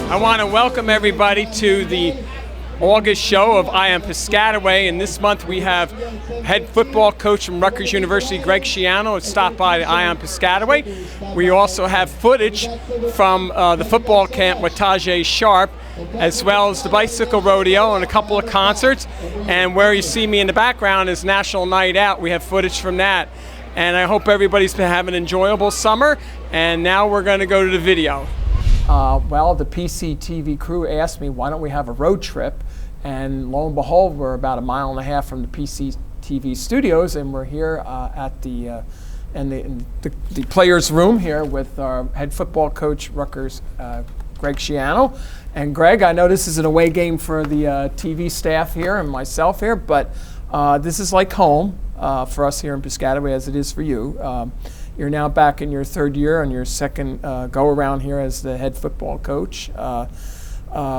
I want to welcome everybody to the August show of I Am Piscataway, and this month we have head football coach from Rutgers University, Greg Schiano, stopped by the I Am Piscataway. We also have footage from the football camp with Tajae Sharpe, as well as the bicycle rodeo and a couple of concerts. And where you see me in the background is National Night Out. We have footage from that. And I hope everybody's been having an enjoyable summer. And now we're going to go to the video. Well, the PCTV crew asked me, why don't we have a road trip? And lo and behold, we're about 1.5 miles from the PCTV studios, and we're here at the players' room here with our head football coach, Rutgers, Greg Schiano. And Greg, I know this is an away game for the TV staff here and myself here, but this is like home for us here in Piscataway, as it is for you. You're now back in your third year on your second go-around here as the head football coach.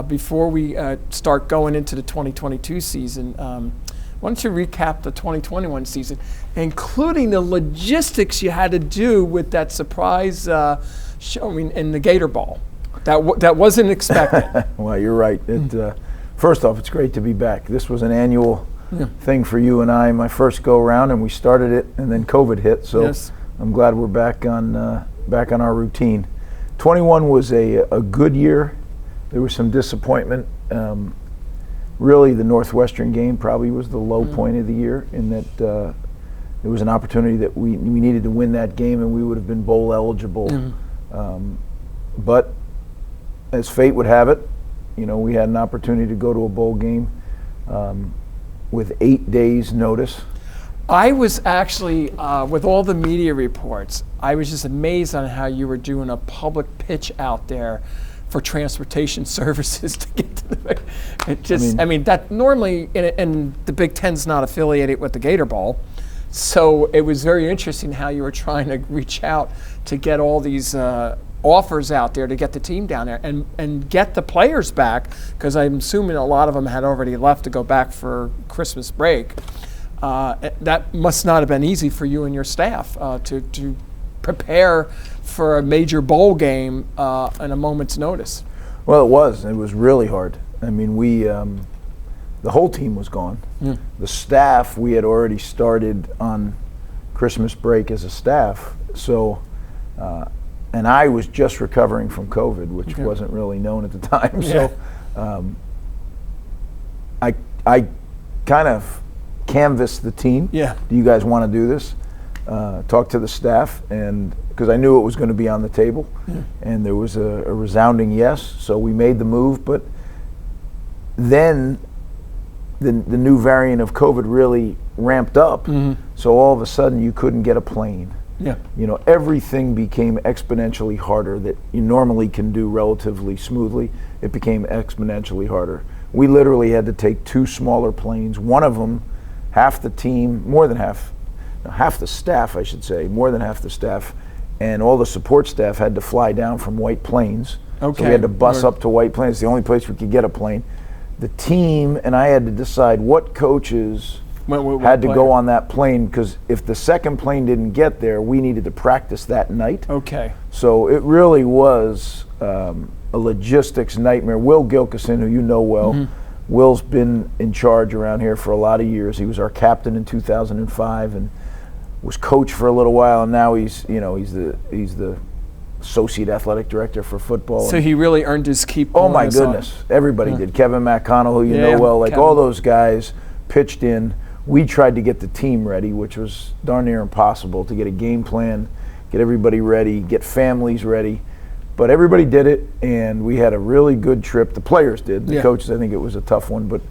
Before we start going into the 2022 season, why don't you recap the 2021 season, including the logistics you had to do with that surprise showing in the Gator Bowl? That wasn't expected. Well, you're right. First off, it's great to be back. This was an annual thing for you and I, my first go-around, and we started it, and then COVID hit. So. Yes. I'm glad we're back on our routine. 21 was a good year. There was some disappointment. Really, the Northwestern game probably was the low point of the year, in that it was an opportunity that we needed to win that game, and we would have been bowl eligible. But as fate would have it, we had an opportunity to go to a bowl game with 8 days' notice. I was actually, with all the media reports, I was just amazed on how you were doing a public pitch out there for transportation services to get to the. I mean that normally, and the Big Ten's not affiliated with the Gator Bowl, so it was very interesting how you were trying to reach out to get all these offers out there to get the team down there and get the players back, because I'm assuming a lot of them had already left to go back for Christmas break. That must not have been easy for you and your staff to prepare for a major bowl game in a moment's notice. Well, it was. It was really hard. I mean, the whole team was gone. The staff, we had already started on Christmas break as a staff. So, and I was just recovering from COVID, which wasn't really known at the time. Yeah. So, I kind of canvassed the team. Yeah. Do you guys want to do this? Talk to the staff, and because I knew it was going to be on the table, and there was a resounding yes. So we made the move, but then the new variant of COVID really ramped up. So all of a sudden you couldn't get a plane. Yeah. Everything became exponentially harder that you normally can do relatively smoothly. It became exponentially harder. We literally had to take 2 smaller planes. One of them, half the team, more than half the staff, I should say, more than half the staff, and all the support staff had to fly down from White Plains. Okay. So we had to bus up to White Plains. It's the only place we could get a plane. The team and I had to decide what coaches had to go on that plane, because if the second plane didn't get there, we needed to practice that night. Okay. So it really was a logistics nightmare. Will Gilkison, who you know well, Will's been in charge around here for a lot of years. He was our captain in 2005 and was coach for a little while, and now he's the associate athletic director for football. So he really earned his keep. Oh my goodness, everybody did. Kevin McConnell, who you know well, Kevin. All those guys pitched in. We tried to get the team ready, which was darn near impossible, to get a game plan, get everybody ready, get families ready. But everybody did it, and we had a really good trip. The players did. The coaches, I think it was a tough one, but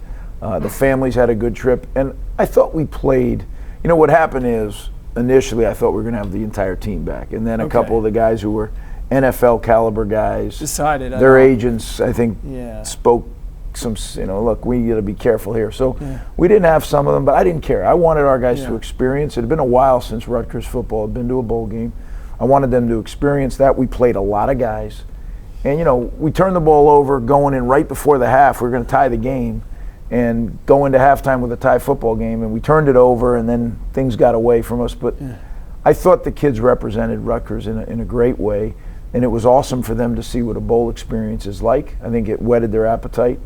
the families had a good trip. And I thought we played, what happened is, initially I thought we were going to have the entire team back. And then a couple of the guys who were NFL caliber guys decided their agents, I think, spoke some, look, we got to be careful here. So we didn't have some of them, but I didn't care. I wanted our guys to experience. It had been a while since Rutgers football had been to a bowl game. I wanted them to experience that. We played a lot of guys. And, we turned the ball over going in right before the half. We were going to tie the game and go into halftime with a tie football game. And we turned it over, and then things got away from us. But I thought the kids represented Rutgers in a great way. and it was awesome for them to see what a bowl experience is like. I think it whetted their appetite,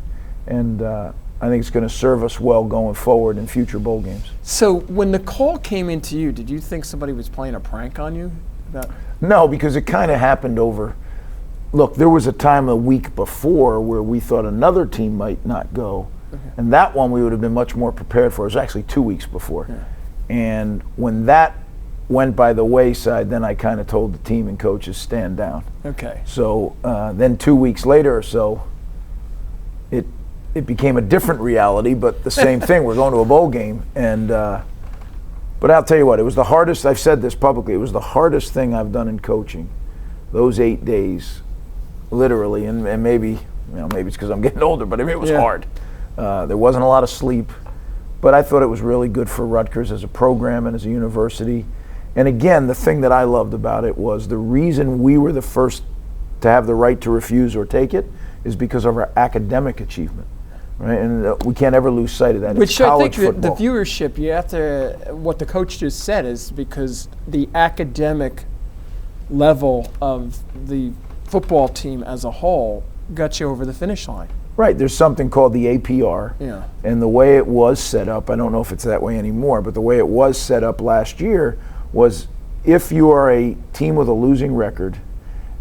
and I think it's going to serve us well going forward in future bowl games. So when the call came into you, did you think somebody was playing a prank on you? No, because it kind of happened over. Look, there was a time a week before where we thought another team might not go, and that one we would have been much more prepared for. It was actually 2 weeks before. Yeah. And when that went by the wayside, then I kind of told the team and coaches, stand down. Okay. So then 2 weeks later or so, it became a different reality, but the same thing. We're going to a bowl game, and but I'll tell you what, it was the hardest. I've said this publicly. It was the hardest thing I've done in coaching. Those 8 days, literally, and maybe maybe it's because I'm getting older, but I mean, it was hard. There wasn't a lot of sleep, but I thought it was really good for Rutgers as a program and as a university. And again, the thing that I loved about it was the reason we were the first to have the right to refuse or take it is because of our academic achievement, right? And we can't ever lose sight of that. Which I think the viewership, you have to, what the coach just said is because the academic level of the football team as a whole got you over the finish line. Right, there's something called the APR, and the way it was set up, I don't know if it's that way anymore, but the way it was set up last year was if you are a team with a losing record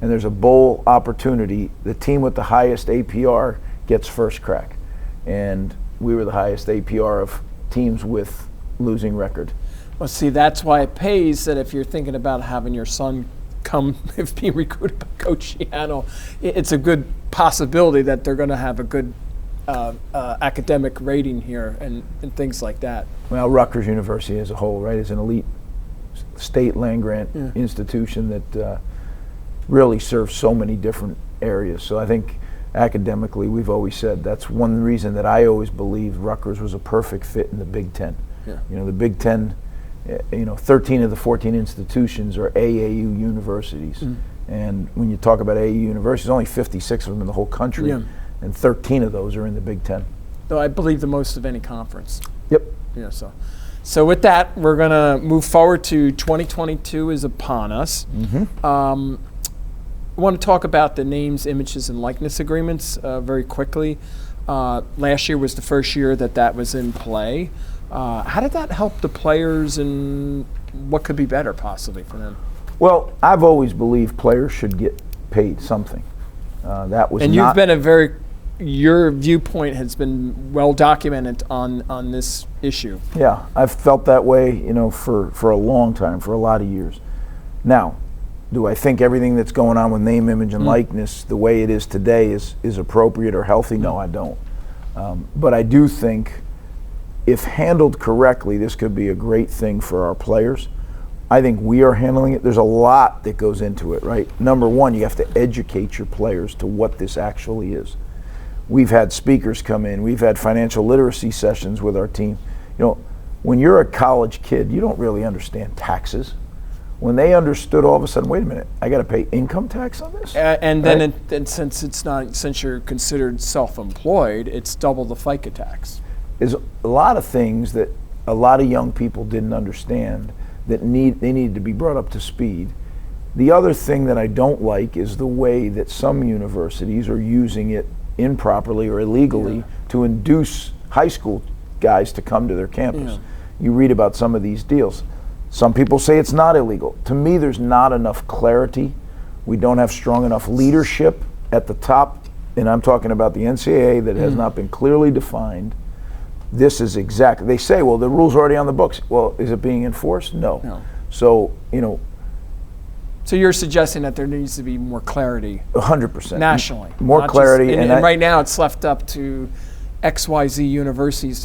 and there's a bowl opportunity, the team with the highest APR gets first crack. And we were the highest APR of teams with losing record. Well, see, that's why it pays that if you're thinking about having your son come, if being recruited by Coach Schiano, it's a good possibility that they're going to have a good academic rating here and things like that. Well, Rutgers University as a whole, right, is an elite state land-grant institution that really serves so many different areas. So I think academically, we've always said that's one reason that I always believed Rutgers was a perfect fit in the Big Ten. Yeah. You know, the Big Ten, 13 of the 14 institutions are AAU universities. And when you talk about AAU universities, only 56 of them in the whole country, and 13 of those are in the Big Ten. Though I believe the most of any conference. Yep. Yeah. So with that, we're going to move forward to 2022 is upon us. I want to talk about the names, images, and likeness agreements very quickly. Last year was the first year that was in play. How did that help the players, and what could be better possibly for them? Well, I've always believed players should get paid something. That was and you've been your viewpoint has been well documented on this issue. Yeah, I've felt that way, for a long time, for a lot of years. Now, do I think everything that's going on with name, image, and likeness, the way it is today, is appropriate or healthy? No, I don't. But I do think, if handled correctly, this could be a great thing for our players. I think we are handling it. There's a lot that goes into it, right? Number one, you have to educate your players to what this actually is. We've had speakers come in. We've had financial literacy sessions with our team. When you're a college kid, you don't really understand taxes. When they understood all of a sudden, wait a minute, I got to pay income tax on this? And then since you're considered self-employed, it's double the FICA tax. There's a lot of things that a lot of young people didn't understand that they need to be brought up to speed. The other thing that I don't like is the way that some universities are using it improperly or illegally to induce high school guys to come to their campus. You read about some of these deals. Some people say it's not illegal. To me, there's not enough clarity. We don't have strong enough leadership at the top, and I'm talking about the NCAA that has not been clearly defined. This is exactly, they say, well, the rules are already on the books. Well, is it being enforced? No. So, So you're suggesting that there needs to be more clarity 100%. Nationally. More clarity. And right now it's left up to XYZ universities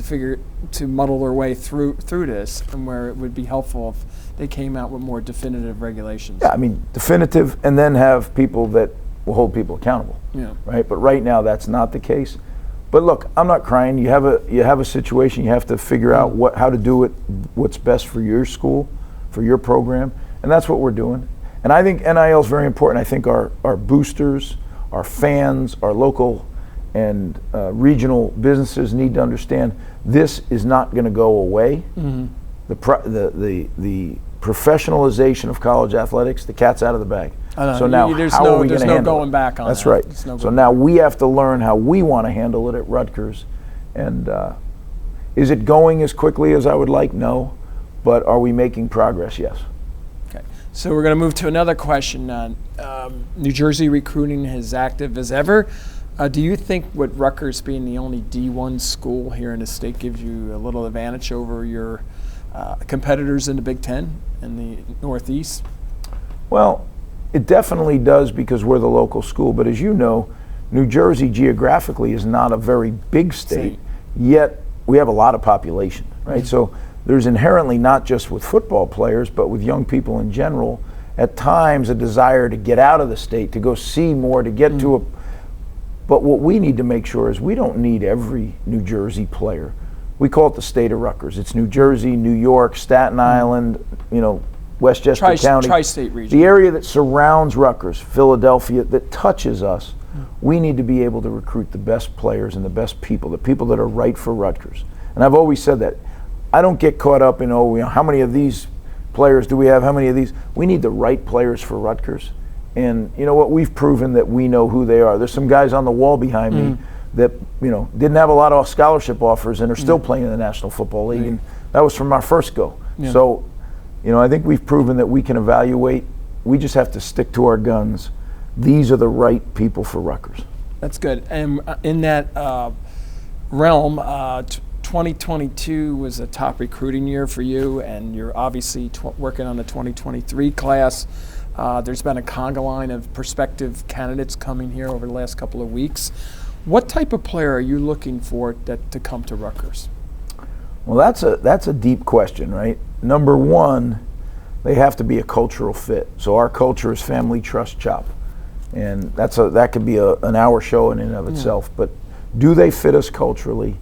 to muddle their way through this, and where it would be helpful if they came out with more definitive regulations. Yeah, definitive, and then have people that will hold people accountable. Right? But right now that's not the case. But look, I'm not crying. You have a situation. You have to figure out how to do it, what's best for your school, for your program, and that's what we're doing. And I think NIL is very important. I think our boosters, our fans, our local and regional businesses need to understand this is not going to go away. The professionalization of college athletics, the cat's out of the bag. So now how are we going to handle it? There's no going back on that. That's right. So now we have to learn how we want to handle it at Rutgers. And is it going as quickly as I would like? No. But are we making progress? Yes. Okay. So we're going to move to another question. New Jersey recruiting is active as ever. Do you think with Rutgers being the only D1 school here in the state gives you a little advantage over your competitors in the Big Ten and the Northeast? Well, it definitely does because we're the local school. But as you know, New Jersey geographically is not a very big state, yet we have a lot of population, right? Mm-hmm. So there's inherently, not just with football players, but with young people in general, at times a desire to get out of the state, to go see more, to get to a. But what we need to make sure is we don't need every New Jersey player. We call it the state of Rutgers. It's New Jersey, New York, Staten Island, Westchester County. Tri-state region. The area that surrounds Rutgers, Philadelphia, that touches us. We need to be able to recruit the best players and the best people, the people that are right for Rutgers. And I've always said that. I don't get caught up in, how many of these players do we have? How many of these? We need the right players for Rutgers. And you know what? We've proven that we know who they are. There's some guys on the wall behind me that didn't have a lot of scholarship offers and are still playing in the National Football League. Right. And that was from our first go. Yeah. So, I think we've proven that we can evaluate. We just have to stick to our guns. These are the right people for Rutgers. That's good. And in that realm, 2022 was a top recruiting year for you, and you're obviously working on the 2023 class. There's been a conga line of prospective candidates coming here over the last couple of weeks. What type of player are you looking for to come to Rutgers? Well, that's a deep question, right? Number one, they have to be a cultural fit. So our culture is family, trust, chop. And that could be an hour show in and of itself. But do they fit us culturally?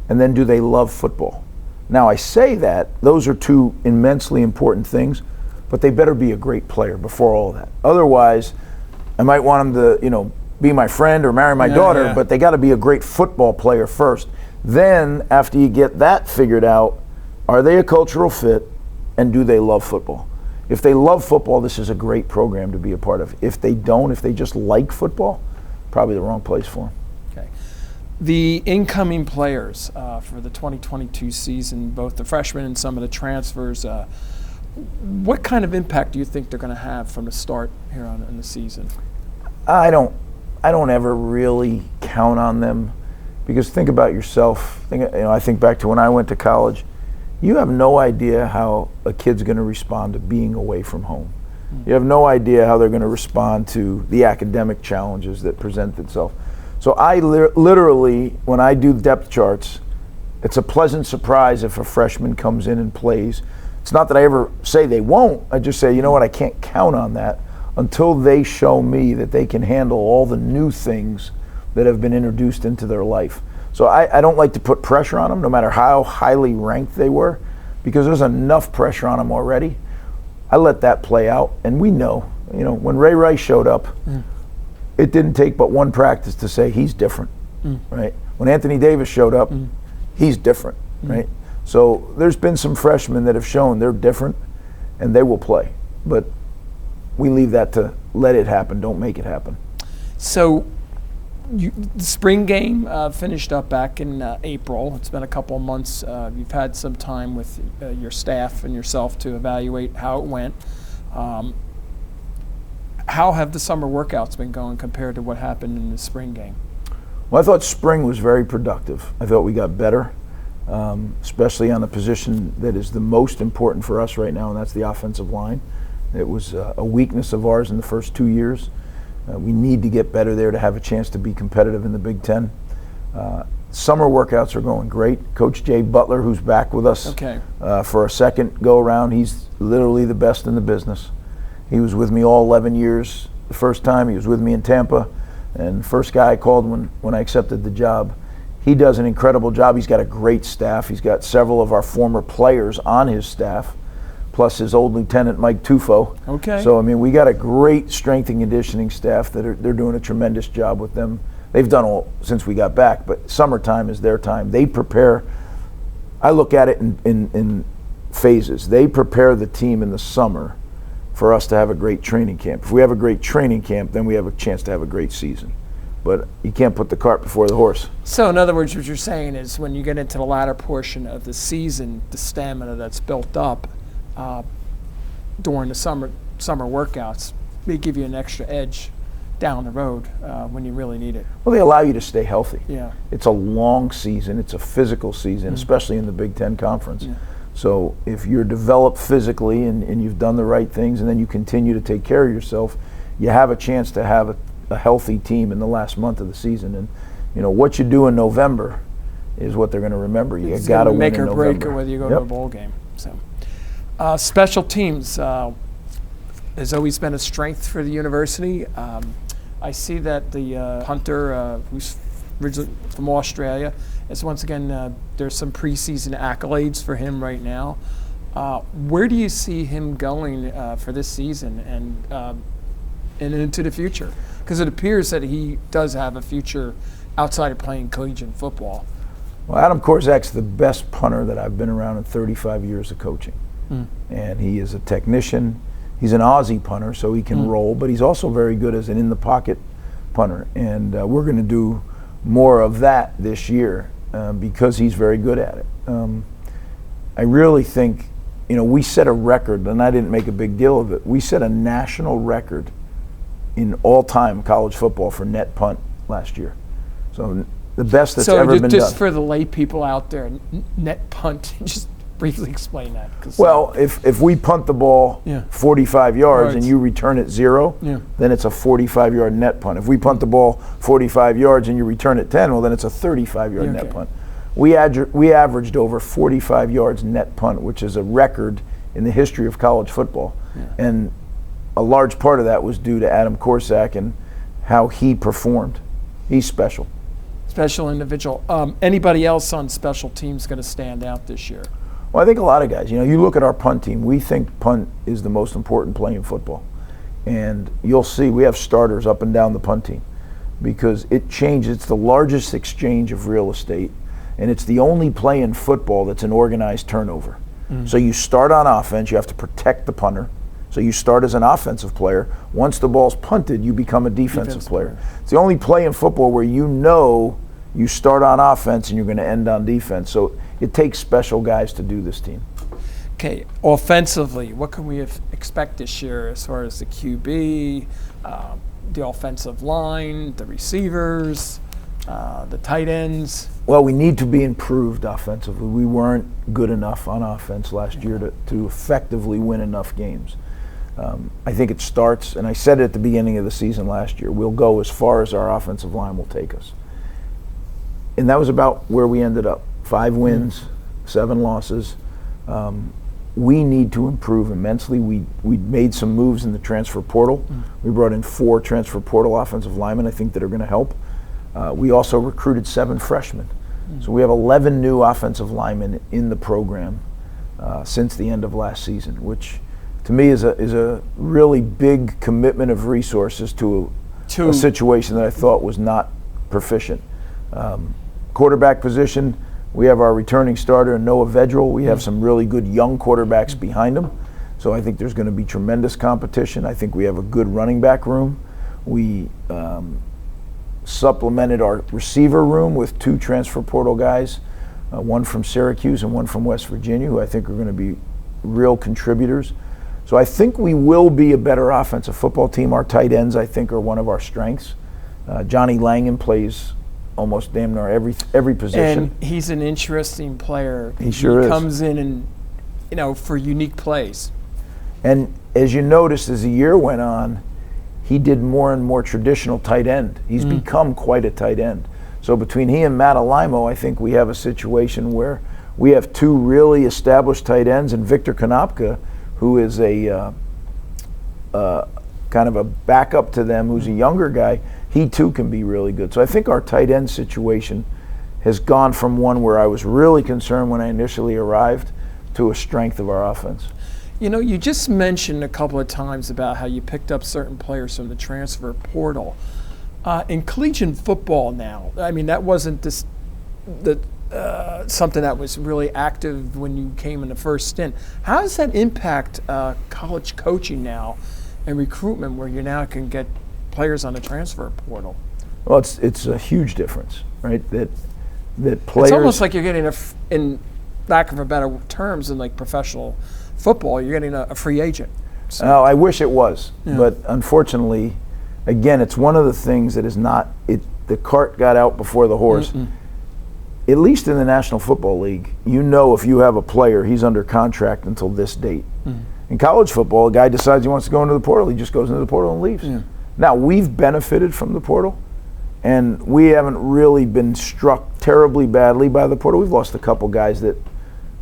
And then do they love football? Now I say that, those are two immensely important things, but they better be a great player before all that. Otherwise, I might want them to, be my friend or marry my daughter, but they got to be a great football player first. Then, after you get that figured out, are they a cultural fit and do they love football? If they love football, this is a great program to be a part of. If they don't, if they just like football, probably the wrong place for them. Okay. The incoming players for the 2022 season, both the freshmen and some of the transfers, what kind of impact do you think they're going to have from the start here in the season? I don't ever really count on them, because think about yourself. I think back to when I went to college. You have no idea how a kid's going to respond to being away from home. You have no idea how they're going to respond to the academic challenges that present themselves. So I literally, when I do depth charts, it's a pleasant surprise if a freshman comes in and plays. It's not that I ever say they won't. I just say, you know what, I can't count on that until they show me that they can handle all the new things that have been introduced into their life. So I don't like to put pressure on them, no matter how highly ranked they were, because there's enough pressure on them already. I let that play out, and we know, when Ray Rice showed up, it didn't take but one practice to say he's different, right? When Anthony Davis showed up, he's different, right? So there's been some freshmen that have shown they're different, and they will play. But we leave that to let it happen, don't make it happen. So the spring game finished up back in April. It's been a couple of months. You've had some time with your staff and yourself to evaluate how it went. How have the summer workouts been going compared to what happened in the spring game? Well, I thought spring was very productive. I thought we got better, especially on a position that is the most important for us right now, and that's the offensive line. It was a weakness of ours in the first 2 years. We need to get better there to have a chance to be competitive in the Big Ten. Summer workouts are going great. Coach Jay Butler, who's back with us for a second go-around, he's literally the best in the business. He was with me all 11 years the first time. He was with me in Tampa, and first guy I called when I accepted the job. He does an incredible job. He's got a great staff. He's got several of our former players on his staff, plus his old lieutenant, Mike Tufo. Okay. So, we got a great strength and conditioning staff they're doing a tremendous job with them. They've done all since we got back, but summertime is their time. They prepare. I look at it in phases. They prepare the team in the summer for us to have a great training camp. If we have a great training camp, then we have a chance to have a great season. But you can't put the cart before the horse. So in other words, what you're saying is when you get into the latter portion of the season, the stamina that's built up during the summer workouts may give you an extra edge down the road when you really need it. Well, they allow you to stay healthy. Yeah. It's a long season. It's a physical season, especially in the Big Ten Conference. Yeah. So if you're developed physically and you've done the right things and then you continue to take care of yourself, you have a chance to have a healthy team in the last month of the season. And what you do in November is what they're going to remember. You got to win in November. Make or break or whether you go to a bowl game. So, special teams has always been a strength for the university. I see that the punter, who's originally from Australia, is once again, there's some preseason accolades for him right now. Where do you see him going for this season and into the future? Because it appears that he does have a future outside of playing collegiate football. Well, Adam Korzak's the best punter that I've been around in 35 years of coaching. And he is a technician. He's an Aussie punter, so he can roll, but he's also very good as an in-the-pocket punter. And we're going to do more of that this year because he's very good at it. I really think, we set a record, and I didn't make a big deal of it. We set a national record in all-time college football for net punt last year. So the best that's ever been done. So just for the lay people out there, net punt, just briefly explain that. Well, if we punt the ball 45 yards and you return it 0, then it's a 45-yard net punt. If we punt the ball 45 yards and you return it 10, well, then it's a 35-yard net punt. We averaged over 45 yards net punt, which is a record in the history of college football. And a large part of that was due to Adam Korzak and how he performed. He's special. Special individual. Anybody else on special teams going to stand out this year? Well, I think a lot of guys. You look at our punt team. We think punt is the most important play in football. And you'll see we have starters up and down the punt team because it changes. It's the largest exchange of real estate, and it's the only play in football that's an organized turnover. So you start on offense. You have to protect the punter. So you start as an offensive player. Once the ball's punted, you become a defensive player. It's the only play in football where you start on offense and you're going to end on defense. So it takes special guys to do this team. Okay, offensively, what can we expect this year as far as the QB, the offensive line, the receivers, the tight ends? Well, we need to be improved offensively. We weren't good enough on offense last year to effectively win enough games. I think it starts, and I said it at the beginning of the season last year, we'll go as far as our offensive line will take us. And that was about where we ended up. 5 wins, 7 losses. We need to improve immensely. We made some moves in the transfer portal. We brought in 4 transfer portal offensive linemen, I think, that are going to help. We also recruited 7 freshmen. So we have 11 new offensive linemen in the program since the end of last season, which to me is a really big commitment of resources to a situation that I thought was not proficient. Quarterback position, we have our returning starter, Noah Vedral. We have some really good young quarterbacks behind him. So I think there's going to be tremendous competition. I think we have a good running back room. We supplemented our receiver room with 2 transfer portal guys, one from Syracuse and one from West Virginia, who I think are going to be real contributors. So I think we will be a better offensive football team. Our tight ends, I think, are one of our strengths. Johnny Langan plays almost damn near every position. And he's an interesting player. He sure is. He comes in and, for unique plays. And as you noticed, as the year went on, he did more and more traditional tight end. He's become quite a tight end. So between he and Matt Alaimo, I think we have a situation where we have 2 really established tight ends, and Victor Konopka, who is a kind of a backup to them, who's a younger guy. He too can be really good. So I think our tight end situation has gone from one where I was really concerned when I initially arrived to a strength of our offense. You just mentioned a couple of times about how you picked up certain players from the transfer portal. In collegiate football now, I mean, that wasn't something that was really active when you came in the first stint. How does that impact college coaching now and recruitment, where you now can get players on the transfer portal? Well, it's a huge difference, right? That players. It's almost like you're getting in lack of a better terms, in like professional football, you're getting a free agent. So. Oh, I wish it was, but unfortunately, again, it's one of the things that is not. The cart got out before the horse. Mm-mm. At least in the National Football League, you know if you have a player, he's under contract until this date. Mm. In college football, a guy decides he wants to go into the portal, he just goes into the portal and leaves. Yeah. Now, we've benefited from the portal, and we haven't really been struck terribly badly by the portal. We've lost a couple guys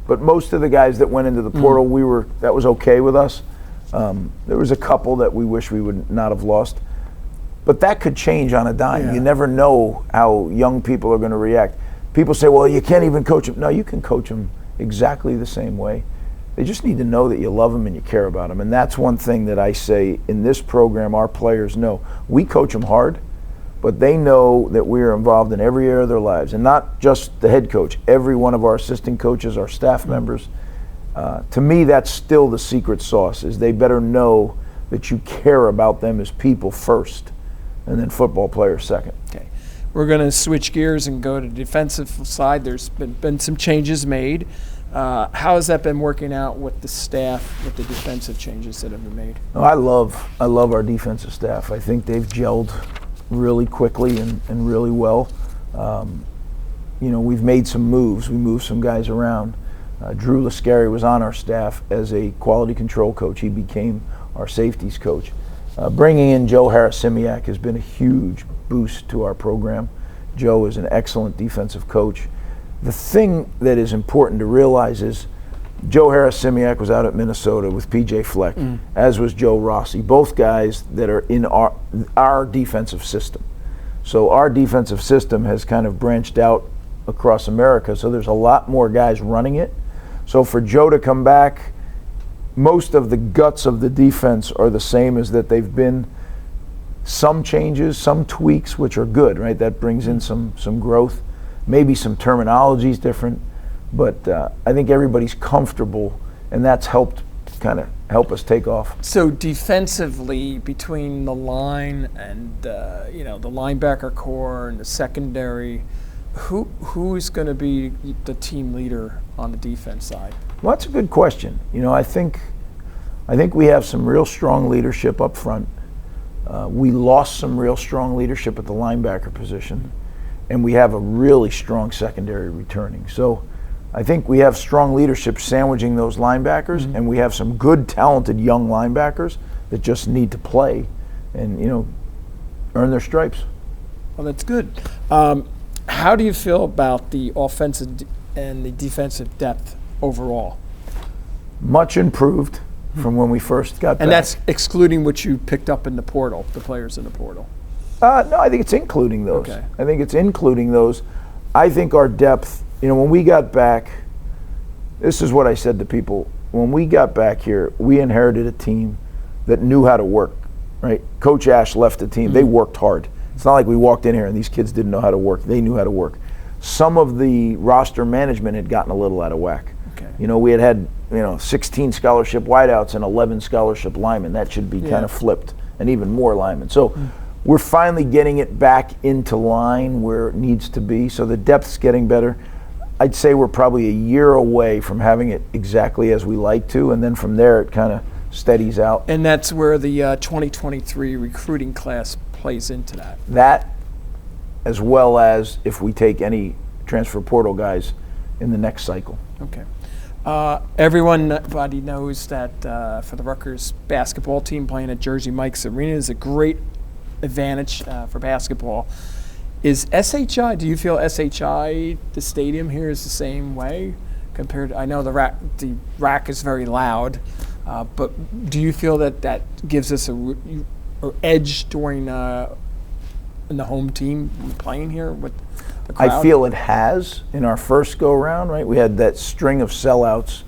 but most of the guys that went into the portal, that was okay with us. There was a couple that we wish we would not have lost. But that could change on a dime. Yeah. You never know how young people are going to react. People say, well, you can't even coach them. No, you can coach them exactly the same way. They just need to know that you love them and you care about them. And that's one thing that I say in this program, our players know. We coach them hard, but they know that we are involved in every area of their lives. And not just the head coach, every one of our assistant coaches, our staff members. To me, that's still the secret sauce, is they better know that you care about them as people first, and then football players second. Okay. We're going to switch gears and go to the defensive side. There's been some changes made. How has that been working out with the staff, with the defensive changes that have been made? Oh, I love our defensive staff. I think they've gelled really quickly and really well. We've made some moves. We moved some guys around. Drew Lascari was on our staff as a quality control coach. He became our safeties coach. Bringing in Joe Harasimiak has been a huge boost to our program. Joe is an excellent defensive coach. The thing that is important to realize is Joe Harasimiak was out at Minnesota with P.J. Fleck, as was Joe Rossi, both guys that are in our defensive system. So our defensive system has kind of branched out across America, so there's a lot more guys running it. So for Joe to come back, most of the guts of the defense are the same as that they've been. Some changes, some tweaks, which are good, right? That brings in some growth. Maybe some terminology is different, but I think everybody's comfortable, and that's helped kind of help us take off. So defensively, between the line and the linebacker core and the secondary, who's going to be the team leader on the defense side? Well, that's a good question. I think we have some real strong leadership up front. We lost some real strong leadership at the linebacker position, and we have a really strong secondary returning. So I think we have strong leadership sandwiching those linebackers, and we have some good, talented young linebackers that just need to play and, earn their stripes. Well, that's good. How do you feel about the offensive and the defensive depth overall? Much improved from when we first got back. And that's excluding what you picked up in the portal, the players in the portal? No, I think it's including those. Okay. I think it's including those. I think our depth, when we got back, this is what I said to people. When we got back here, we inherited a team that knew how to work, right? Coach Ash left the team. They worked hard. It's not like we walked in here and these kids didn't know how to work. They knew how to work. Some of the roster management had gotten a little out of whack. Okay. We had 16 scholarship wideouts and 11 scholarship linemen. That should be kind of flipped, and even more linemen. So we're finally getting it back into line where it needs to be. So the depth's getting better. I'd say we're probably a year away from having it exactly as we like to, and then from there it kind of steadies out. And that's where the 2023 recruiting class plays into that. That, as well as if we take any transfer portal guys in the next cycle. Okay. Everybody knows that for the Rutgers basketball team, playing at Jersey Mike's Arena is a great advantage for basketball. Is SHI, do you feel SHI, the stadium here, is the same way compared to, I know the rack is very loud, but do you feel that gives us a edge during in the home team playing here with the crowd? I feel it has in our first go-round, right? We had that string of sellouts,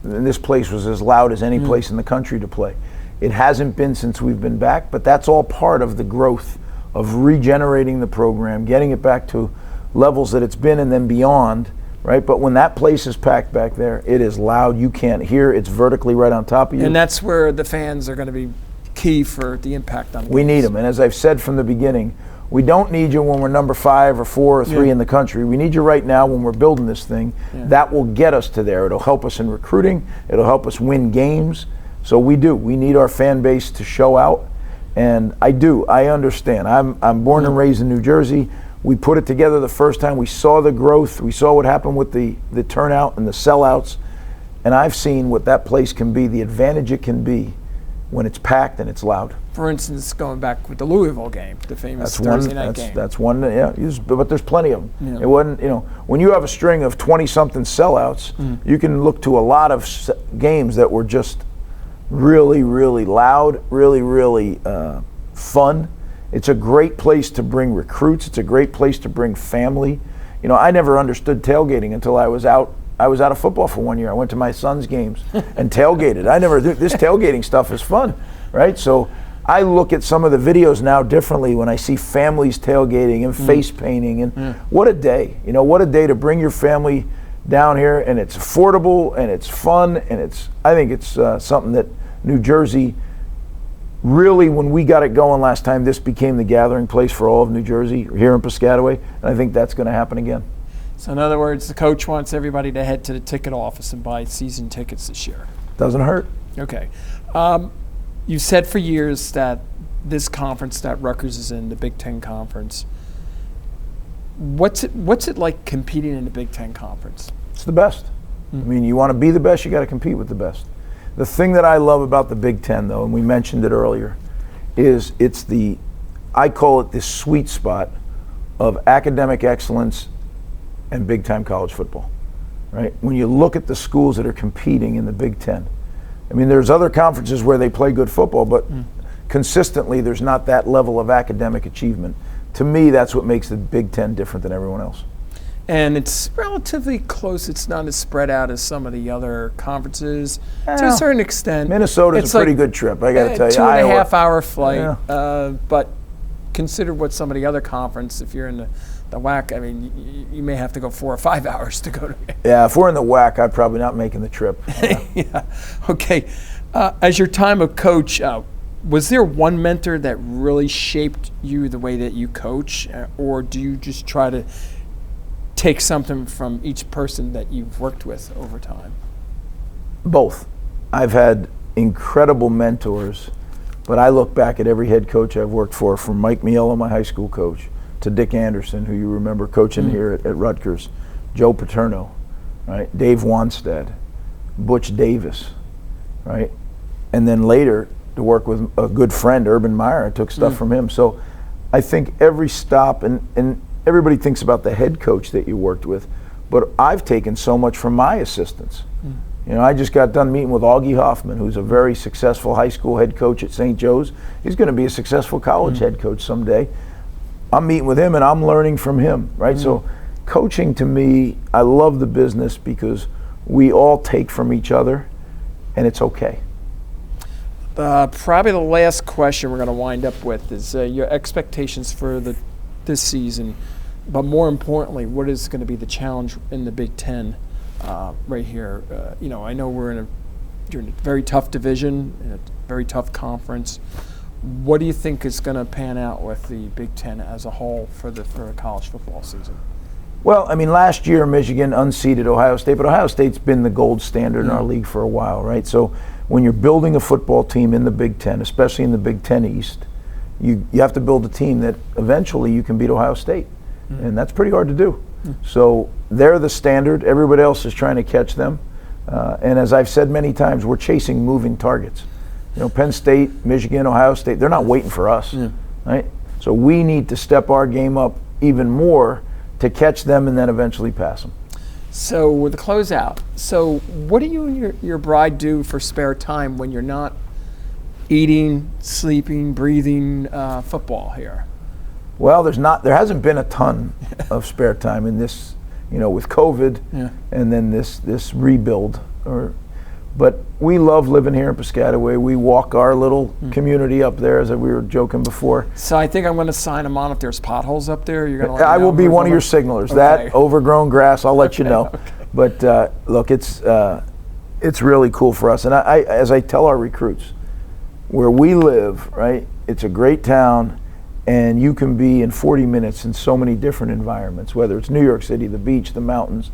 and this place was as loud as any place in the country to play. It hasn't been since we've been back, but that's all part of the growth of regenerating the program, getting it back to levels that it's been and then beyond, right? But when that place is packed back there, it is loud. You can't hear. It's vertically right on top of you. And that's where the fans are going to be key for the impact on We need them. And as I've said from the beginning, we don't need you when we're number 5 or 4 or 3 in the country. We need you right now when we're building this thing. That will get us to there. It'll help us in recruiting. It'll help us win games. So we do. We need our fan base to show out. And I understand. I'm born and raised in New Jersey. We put it together the first time. We saw the growth. We saw what happened with the turnout and the sellouts. And I've seen what that place can be, the advantage it can be when it's packed and it's loud. For instance, going back with the Louisville game, the famous Thursday night game. That's one, but there's plenty of them. Yeah. It wasn't, when you have a string of 20-something sellouts, you can look to a lot of games that were just really, really loud, really, really fun. It's a great place to bring recruits. It's a great place to bring family. I never understood tailgating until I was out of football for 1 year. I went to my son's games and tailgated. This tailgating stuff is fun, right? So I look at some of the videos now differently when I see families tailgating and face painting, and what a day. What a day to bring your family down here, and it's affordable and it's fun, and I think it's something that New Jersey really, when we got it going last time, this became the gathering place for all of New Jersey here in Piscataway, and I think that's going to happen again. So in other words, the coach wants everybody to head to the ticket office and buy season tickets this year. Doesn't hurt. Okay. You said for years that this conference that Rutgers is in, the Big Ten Conference, what's it like competing in the Big Ten Conference? It's the best. I mean, you want to be the best, you got to compete with the best. The thing that I love about the Big Ten, though, and we mentioned it earlier, is I call it this sweet spot of academic excellence and big-time college football, right? When you look at the schools that are competing in the Big Ten, I mean, there's other conferences where they play good football, but consistently there's not that level of academic achievement. To me, that's what makes the Big Ten different than everyone else. And it's relatively close. It's not as spread out as some of the other conferences to a certain extent. Minnesota's a pretty good trip, I got to tell you. 2.5-hour flight, but consider what some of the other conference, if you're in the WAC, I mean, you may have to go 4 or 5 hours to go to. Yeah, if we're in the WAC, I'm probably not making the trip. Yeah. Okay. As your time of coach, was there one mentor that really shaped you the way that you coach, or do you just try to take something from each person that you've worked with over time? Both. I've had incredible mentors, but I look back at every head coach I've worked for, from Mike Miela, my high school coach, to Dick Anderson, who you remember coaching here at Rutgers, Joe Paterno, right? Dave Wanstead, Butch Davis, right? And then later to work with a good friend, Urban Meyer. I took stuff from him. So I think every stop, and everybody thinks about the head coach that you worked with, but I've taken so much from my assistants. I just got done meeting with Augie Hoffman, who's a very successful high school head coach at St. Joe's. He's going to be a successful college head coach someday. I'm meeting with him and I'm learning from him, right? So coaching, to me, I love the business because we all take from each other, and it's okay. Probably the last question we're going to wind up with is your expectations for this season, but more importantly, what is going to be the challenge in the Big Ten right here? I know you're in a very tough division, in a very tough conference. What do you think is going to pan out with the Big Ten as a whole for a college football season? Well, I mean, last year Michigan unseeded Ohio State, but Ohio State's been the gold standard in our league for a while, right? So when you're building a football team in the Big Ten, especially in the Big Ten East, you have to build a team that eventually you can beat Ohio State, and that's pretty hard to do. So they're the standard. Everybody else is trying to catch them, and as I've said many times, we're chasing moving targets. Penn State, Michigan, Ohio State, they're not waiting for us, right? So we need to step our game up even more to catch them and then eventually pass them. So with the closeout, what do you and your bride do for spare time when you're not eating, sleeping, breathing football here? Well, there hasn't been a ton of spare time in this, with COVID and then this rebuild. But we love living here in Piscataway. We walk our little community up there, as we were joking before. So I think I'm going to sign them on if there's potholes up there. You're going to. I will be one of your signalers. Okay. That overgrown grass, I'll let you know. Okay. But look, it's really cool for us. And as I tell our recruits, where we live, right? It's a great town, and you can be in 40 minutes in so many different environments, whether it's New York City, the beach, the mountains.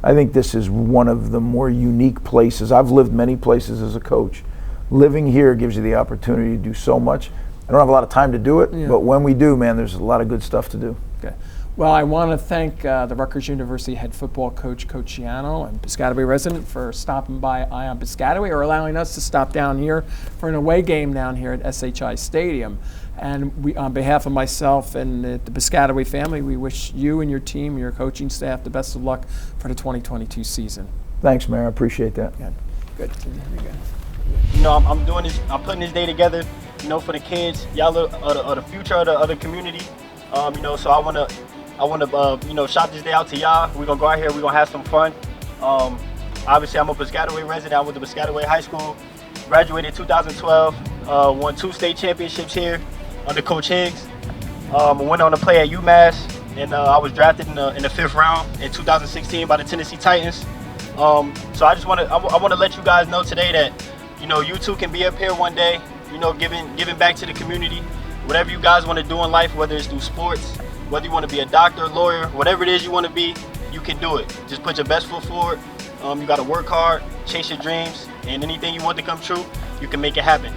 I think this is one of the more unique places. I've lived many places as a coach. Living here gives you the opportunity to do so much. I don't have a lot of time to do it, but when we do, man, there's a lot of good stuff to do. Okay. Well, I want to thank the Rutgers University head football coach, Coach Schiano, and Piscataway resident for stopping by Ion Piscataway, or allowing us to stop down here for an away game down here at SHI Stadium. And we, on behalf of myself and the Piscataway family, we wish you and your team, your coaching staff, the best of luck for the 2022 season. Thanks, Mayor. I appreciate that. Good. You know, I'm doing this. I'm putting this day together. You know, for the kids, y'all are the future of the community. You know, so I wanna you know, shout this day out to y'all. We're gonna go out here. We're gonna have some fun. Obviously, I'm a Piscataway resident. I went to Piscataway High School. Graduated in 2012. Won 2 state championships here under Coach Higgs. Went on to play at UMass, and I was drafted in the 5th round in 2016 by the Tennessee Titans. So I just want to let you guys know today that, you know, you too can be up here one day, you know, giving back to the community. Whatever you guys want to do in life, whether it's through sports, whether you want to be a doctor, lawyer, whatever it is you want to be, you can do it. Just put your best foot forward. You got to work hard, chase your dreams, and anything you want to come true, you can make it happen.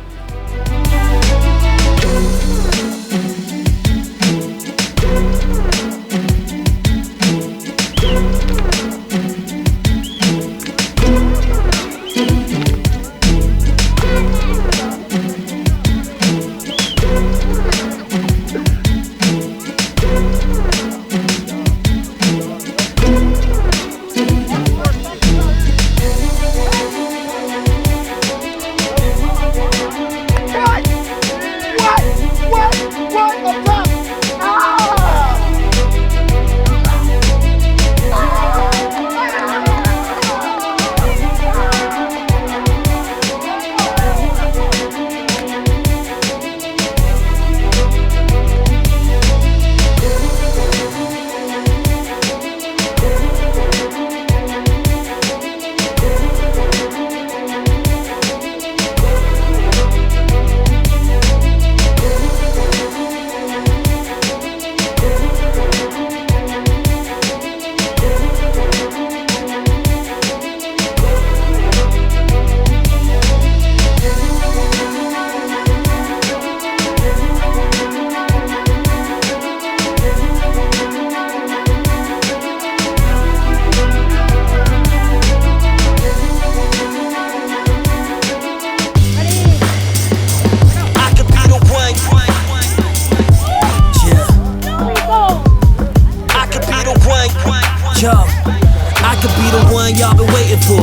Y'all been waiting for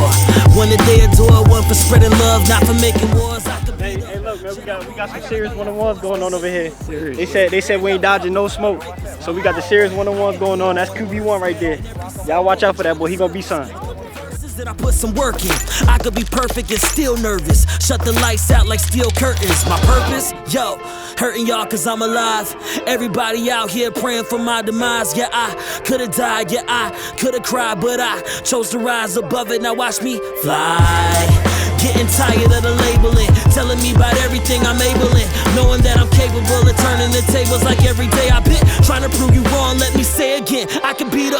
one that they adore, one for spreading love, not for making wars. Hey, look, man, we got some serious one-on-ones going on over here. They said we ain't dodging no smoke, so we got the serious one-on-ones going on. That's QB1 right there. Y'all watch out for that boy. He gonna be something. That I put some work in. I could be perfect and still nervous. Shut the lights out like steel curtains. My purpose, yo, hurting y'all cause I'm alive. Everybody out here praying for my demise. Yeah, I could've died, yeah, I could've cried, but I chose to rise above it. Now watch me fly. Getting tired of the labeling, telling me about everything I'm able in, knowing that I'm capable of turning the tables like every day I've been trying to prove you wrong. Let me say again, I could be the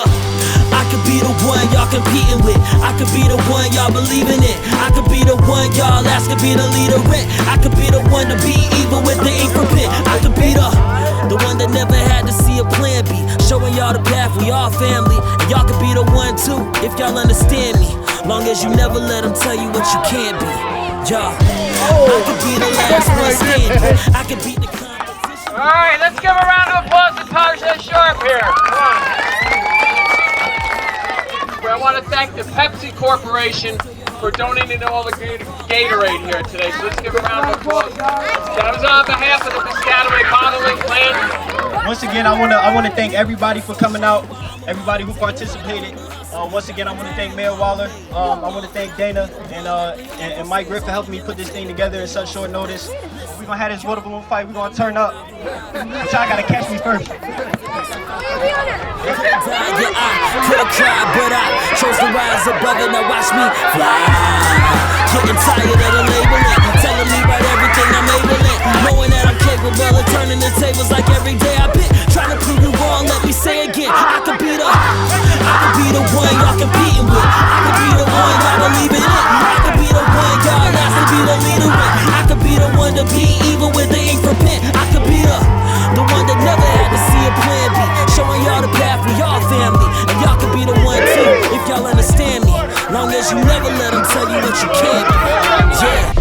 one y'all competing with. I could be the one y'all believing in. I could be the one y'all ask to be the leader in. I could be the one to be evil with the ink pen. I could be the one that never had to see a plan B, showing y'all the path, we all family. And y'all could be the one too, if y'all understand me. Long as you never let them tell you what you can't be. Y'all, I could be the last one standing. I could beat the competition. All right, let's give a round of applause to Tajae Sharpe here. Come on. I want to thank the Pepsi Corporation for donating all the Gatorade here today. So let's give a round of applause. That was on behalf of the Piscataway bottling plant. Once again, I want to thank everybody for coming out, everybody who participated. Once again, I want to thank Mayor Wahler. I want to thank Dana and Mike Griff for helping me put this thing together in such short notice. We're going to have this water balloon fight. We're going to turn up. But y'all got to catch me first. Yeah, I could've cried, but I chose to rise above it. Now watch me fly. Getting tired of the labeling, telling me about everything I'm able in, knowing that I'm capable of turning the tables like every day I been trying to prove you wrong. Let me say again, I could be the one y'all competing with. I could be the one y'all believing in. I could be the one y'all asked to be the leader with. I could be the one to be even with the ink for pen. I could be the one that never had to see a plan B, showing y'all the path for y'all family, and y'all could be the one too if y'all understand me. Long as you never let them tell you what you can't be. Yeah.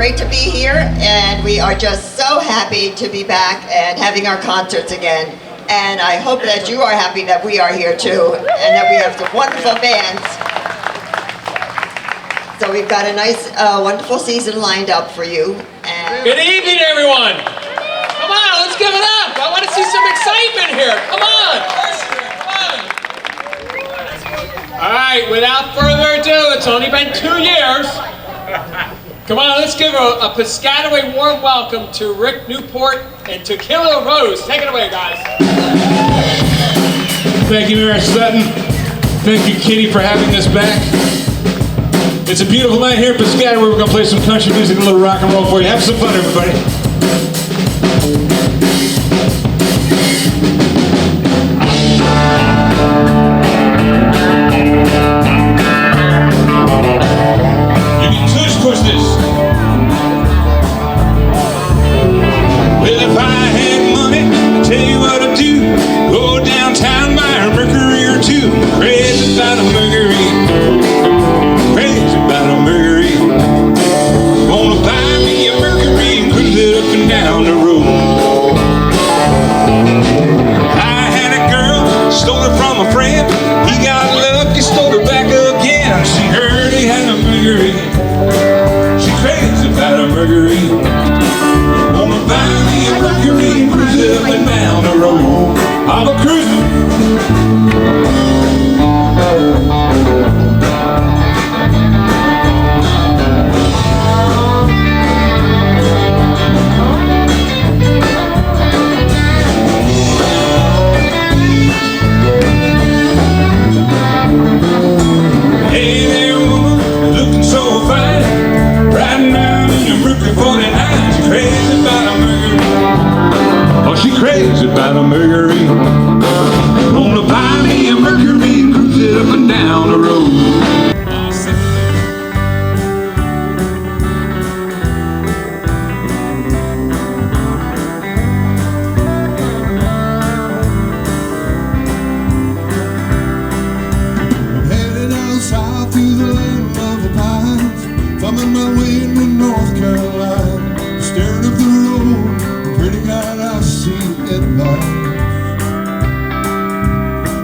great to be here, and we are just so happy to be back and having our concerts again. And I hope that you are happy that we are here too, and that we have some wonderful bands. So we've got a nice, wonderful season lined up for you. And good evening, everyone. Come on, let's give it up. I want to see some excitement here. Come on. All right, without further ado, it's only been 2 years. Come on, let's give a Piscataway warm welcome to Rick Newport and Tequila Rose. Take it away, guys. Thank you, Mayor Sutton. Thank you, Kitty, for having us back. It's a beautiful night here at Piscataway. We're going to play some country music and a little rock and roll for you. Have some fun, everybody. You can push this. Well, if I had money, I'd tell you what I'd do. Go downtown, buy a Mercury or two. Crazy about a Mercury. stole her from a friend. He got lucky, stole her back again. She heard he had a Mercury. She crazy about a Mercury. Wanna buy me a Mercury and cruise up and down the road. I'm a cruising. Hey there, woman, looking so fine, riding around in a Mercury 49. She crazy about a Mercury. Oh, she crazy about a Mercury. Wanna buy me a Mercury and cruise it up and down the road. Thumbing my way into North Carolina, staring up the road, pretty God I see it light.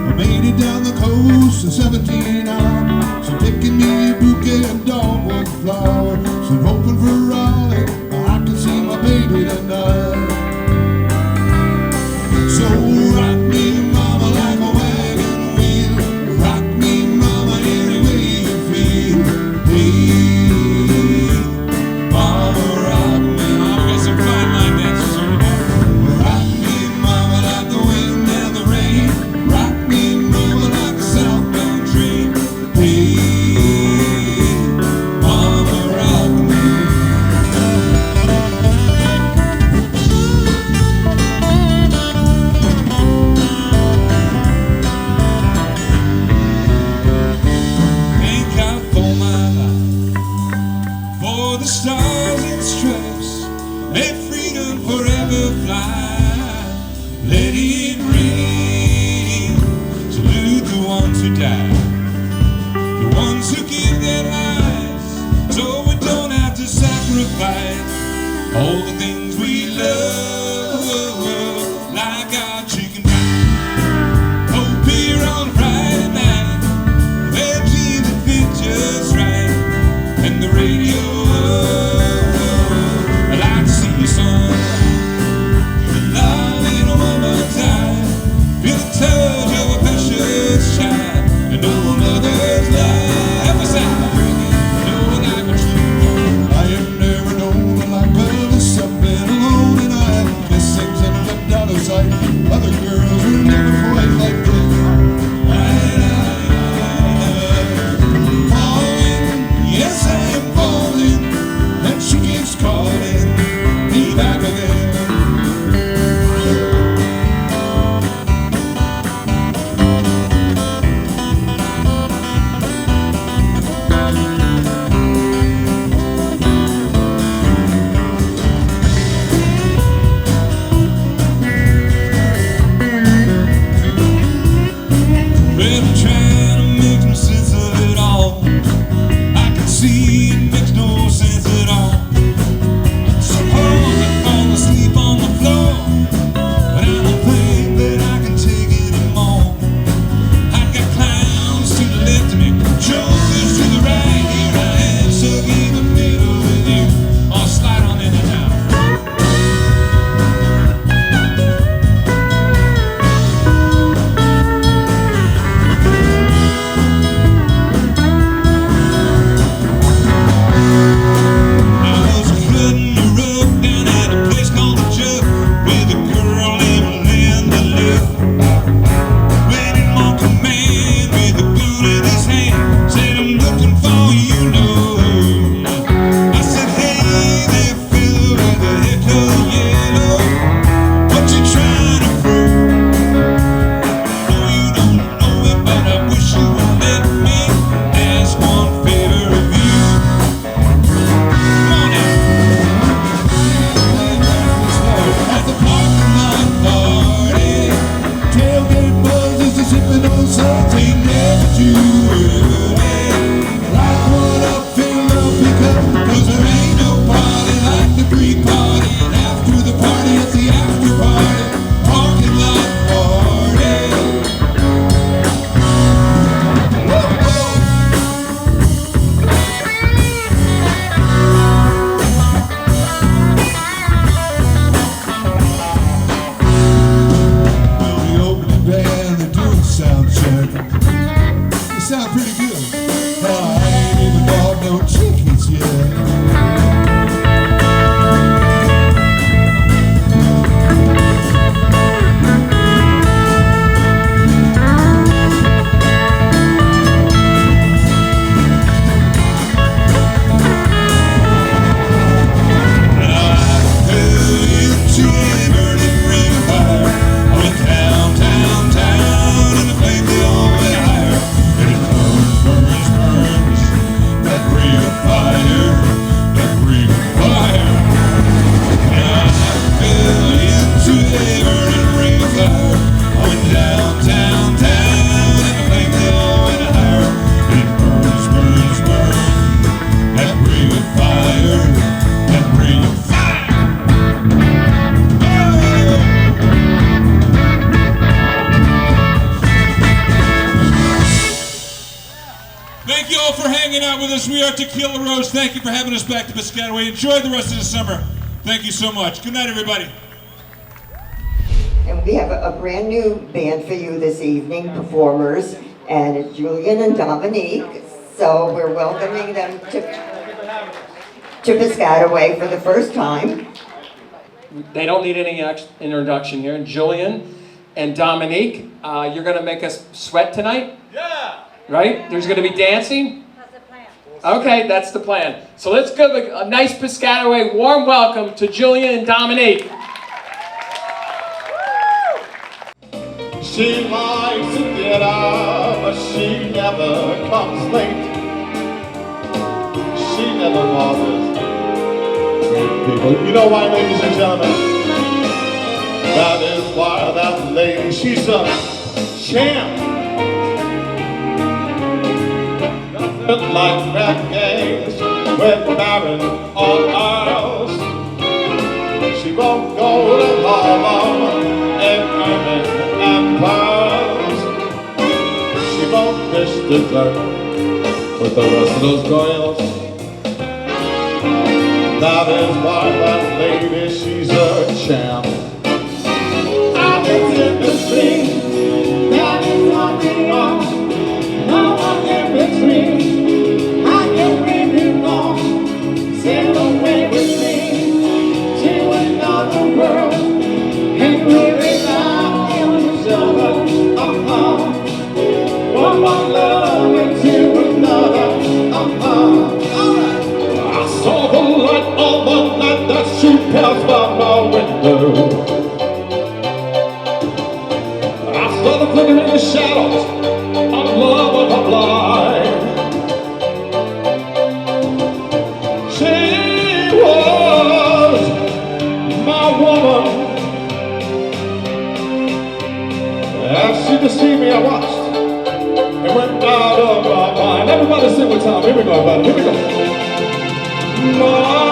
I made it down the coast in 17 hours, so picking me a bouquet of dogwood flowers, so hoping for Raleigh, I can see my baby tonight. So rock me, mama, like a wagon wheel, rock me, mama, any way you feel. Hey. All the things we love, like our chicken pie, cold beer on Friday night, veggies that fit just right, and the radio. I like to see your sunrise, love in a woman's eye, feel the touch of a precious child, and no mother's love beside her. Other girls will never quite like this. Falling, yes I am falling, and she keeps calling me back again. good. I ain't even bought no tickets yet. Thank you all for hanging out with us. We are Tequila Rose. Thank you for having us back to Piscataway. Enjoy the rest of the summer. Thank you so much. Good night, everybody. And we have a brand new band for you this evening, performers, and it's Julian and Dominique. So we're welcoming them to Piscataway for the first time. They don't need any introduction here. And Julian and Dominique, you're going to make us sweat tonight? Yeah! Right? There's going to be dancing? That's the plan. Okay, that's the plan. So let's give a nice Piscataway warm welcome to Julian and Dominique. She likes to get up, but she never comes late. She never bothers people. You know why, ladies and gentlemen? That is why that lady, she's a champ. Doesn't like rap games with Baron or Earls. She won't go to Harlem and Herman and pearls. She won't fish the dirt with the rest of those girls. That is why that lady, she's a champ. I've been in between, that is nothing wrong. No one in between. I can bring you on, sail away with me to another world, and we're one more love into another. Alright. I saw the light on the night that she passed by my window. I saw the flickering the shadows of love with a blind. She was my woman. As she deceived me, I watched. It went out of my mind. Everybody sing with time. Here we go, everybody. Here we go. My,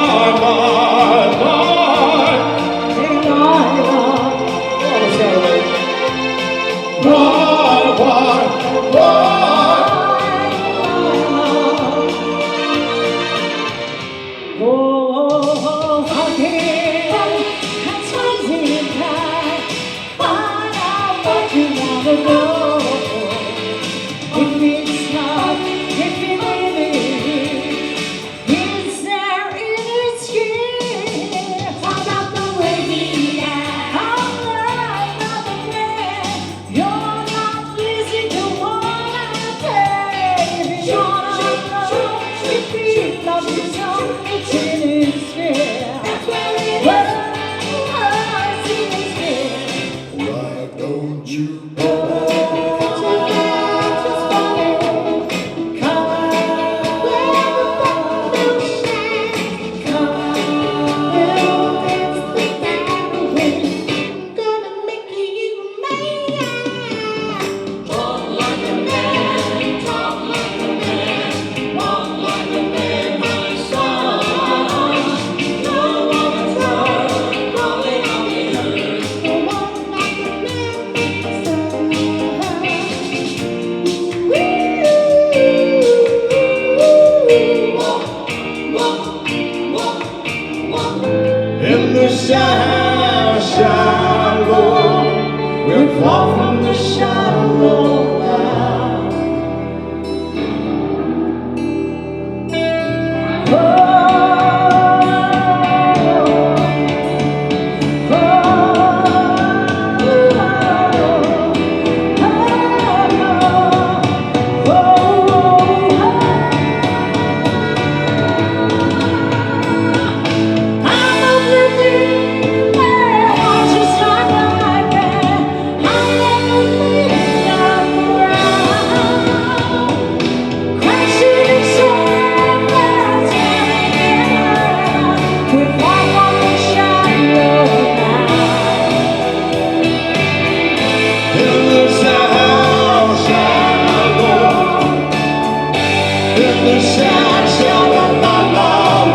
the shine, shine on my love.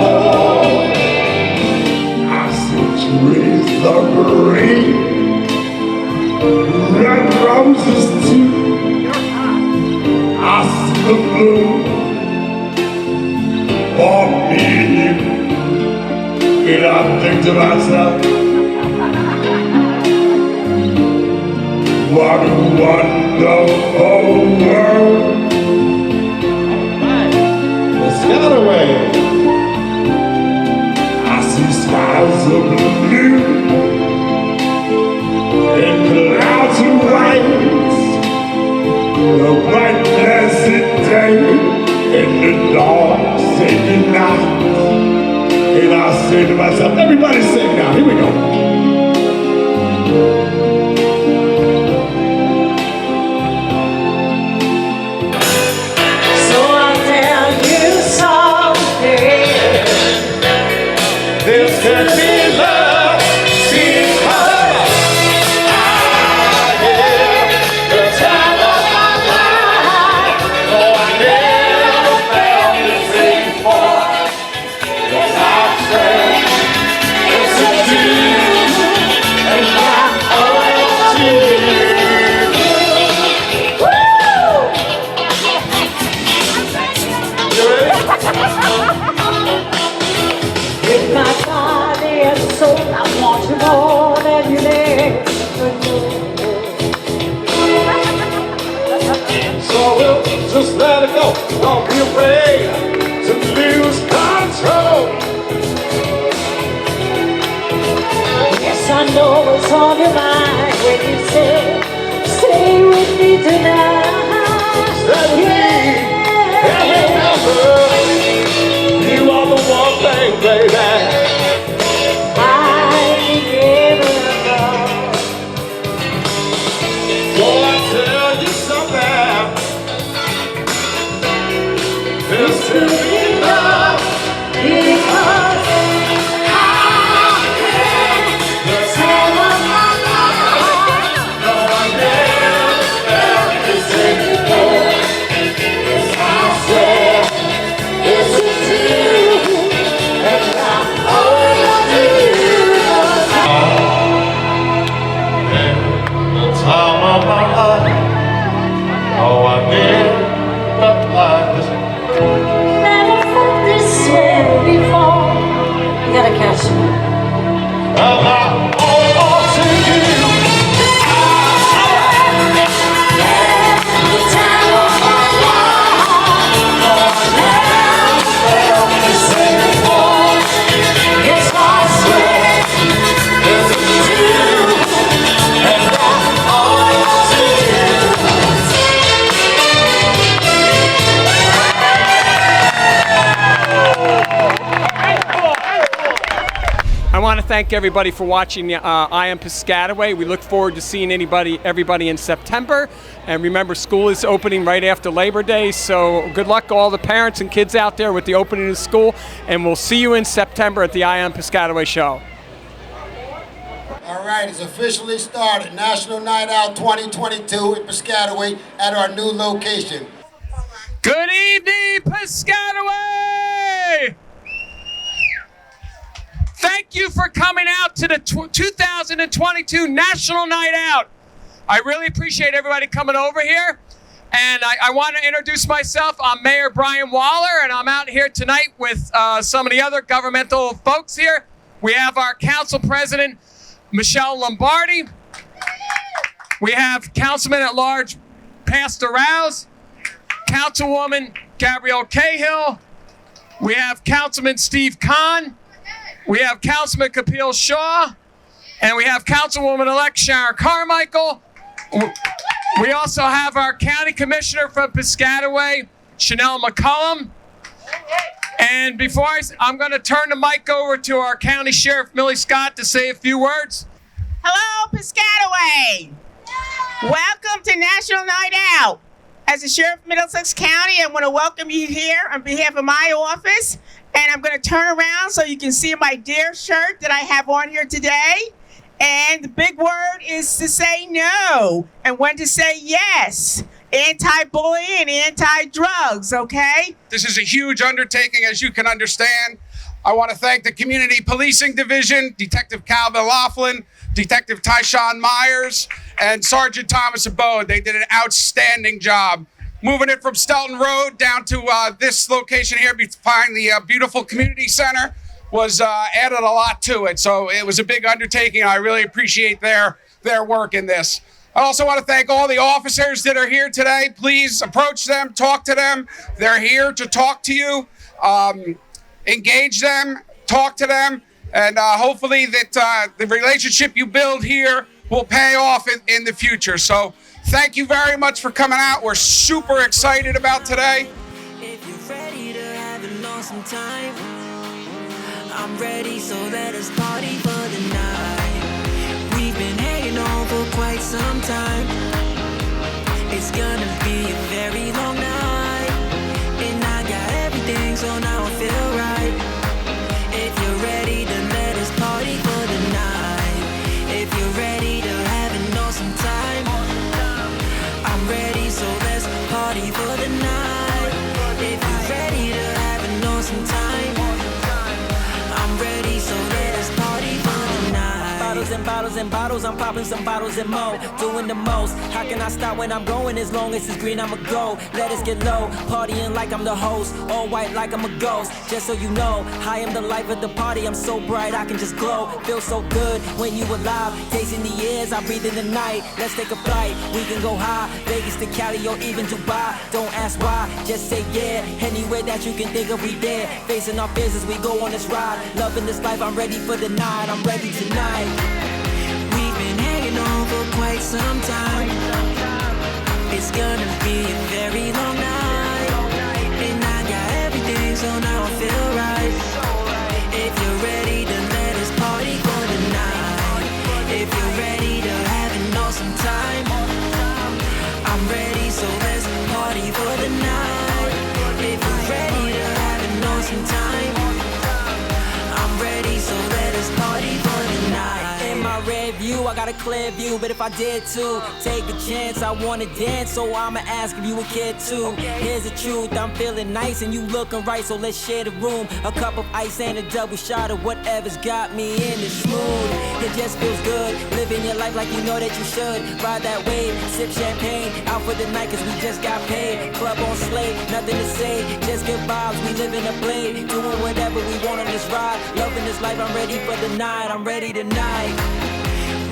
I see trees of green, red roses too. I see the blue for me and you. And I think to myself, what a wonderful world. Piscataway. I see skies of blue and clouds of white. The bright blessed day and the dark sacred night. And I say to myself, everybody sing now, here we go. So I'll tell you something. This can be love, see color. I am the time of my life. Oh, I never felt this before. Yes, I say, listen to you, and I'm all to you. You ready? With my body and soul, I want you more than you ever knew. So we'll just let it go. Don't be afraid to lose control. Yes, I know what's on your mind when you say, stay with me tonight. Stay with me, and remember, you are the one thing, baby. I never know. So I tell you something. This to be love, because I am the time of my life. No, I never felt this before. Yes, I said, this is you, and I'm all to you. The time of my life. Oh, I never felt this. Never felt this way before. You gotta catch me. I'm all to you. The time of my life. Felt this way before. Yes, I swear. This is you, and I'm all to you. I want to thank everybody for watching I Am Piscataway. We look forward to seeing everybody in September. And remember, school is opening right after Labor Day, so good luck to all the parents and kids out there with the opening of school. And we'll see you in September at the I Am Piscataway show. All right, it's officially started. National Night Out 2022 in Piscataway at our new location. Good evening, Piscataway! Thank you for coming out to the 2022 National Night Out. I really appreciate everybody coming over here. And I want to introduce myself. I'm Mayor Brian Wahler, and I'm out here tonight with some of the other governmental folks here. We have our council president, Michelle Lombardi. We have Councilman at Large, Pastor Rouse, Councilwoman Gabrielle Cahill. We have Councilman Steve Kahn. We have Councilman Kapil Shaw. And we have Councilwoman-elect Sharon Carmichael. We also have our County Commissioner from Piscataway, Chanel McCullum. And before I'm going to turn the mic over to our County Sheriff, Millie Scott, to say a few words. Hello, Piscataway. Welcome to National Night Out. As the Sheriff of Middlesex County, I want to welcome you here on behalf of my office. And I'm going to turn around so you can see my Dare shirt that I have on here today. And the big word is to say no and when to say yes. anti-bullying and anti-drugs, okay? This is a huge undertaking, as you can understand. I want to thank the Community Policing Division, Detective Calvin Laughlin, Detective Tyshawn Myers, and Sergeant Thomas Abode. They did an outstanding job. Moving it from Stelton Road down to this location here, behind the beautiful community center, was added a lot to it. So it was a big undertaking. I really appreciate their work in this. I also want to thank all the officers that are here today. Please approach them, talk to them. They're here to talk to you. Engage them, talk to them, and hopefully that the relationship you build here will pay off in the future. So thank you very much for coming out. We're super excited about today. If you're ready to have an awesome time, I'm ready, so let us party for the night. We've been hanging on for quite some time. It's gonna be a very long night, and I got everything, so now I feel right. If you're ready, then let us party for the night. If you're ready to have an awesome time, I'm ready, so let's party for the night. If you're ready to have an awesome time, I'm ready, so let us party for the night. Bottles and bottles and bottles, I'm popping some bottles and more, doing the most. How can I stop when I'm going? As long as it's green, I'ma go. Let us get low, partying like I'm the host, all white like I'm a ghost. Just so you know, I am the life of the party. I'm so bright, I can just glow. Feel so good when you alive, tasting the airs, I breathe in the night. Let's take a flight, we can go high, Vegas to Cali or even Dubai. Don't ask why, just say yeah. Anywhere that you can think of, we there. Facing our fears as we go on this ride. Loving this life, I'm ready for the night. I'm ready tonight. We've been hanging on for quite some time. It's gonna be a very long night, and I got everything, so now I feel right. If you're ready, then let us party for the night. If you're ready to have an awesome time, I'm ready, so let's party for the night. If you're ready to have an awesome time, I'm ready, so let us party for the night. In my red view, I got a clear view, but if I did to take a chance, I wanna dance, so I'ma ask if you would care too. Here's the truth, I'm feeling nice and you looking right, so let's share the room. A cup of ice and a double shot of whatever's got me in the mood. It just feels good, living your life like you know that you should. Ride that wave, sip champagne, out for the night cause we just got paid. Club on slate, nothing to say, just good vibes, we live in a blade. Doing whatever we want on this ride, loving this life, I'm ready for the night, I'm ready tonight.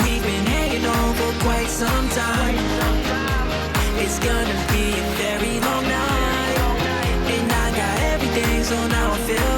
We've been hanging on for quite some time. It's gonna be a very long night, and I got everything, so now I feel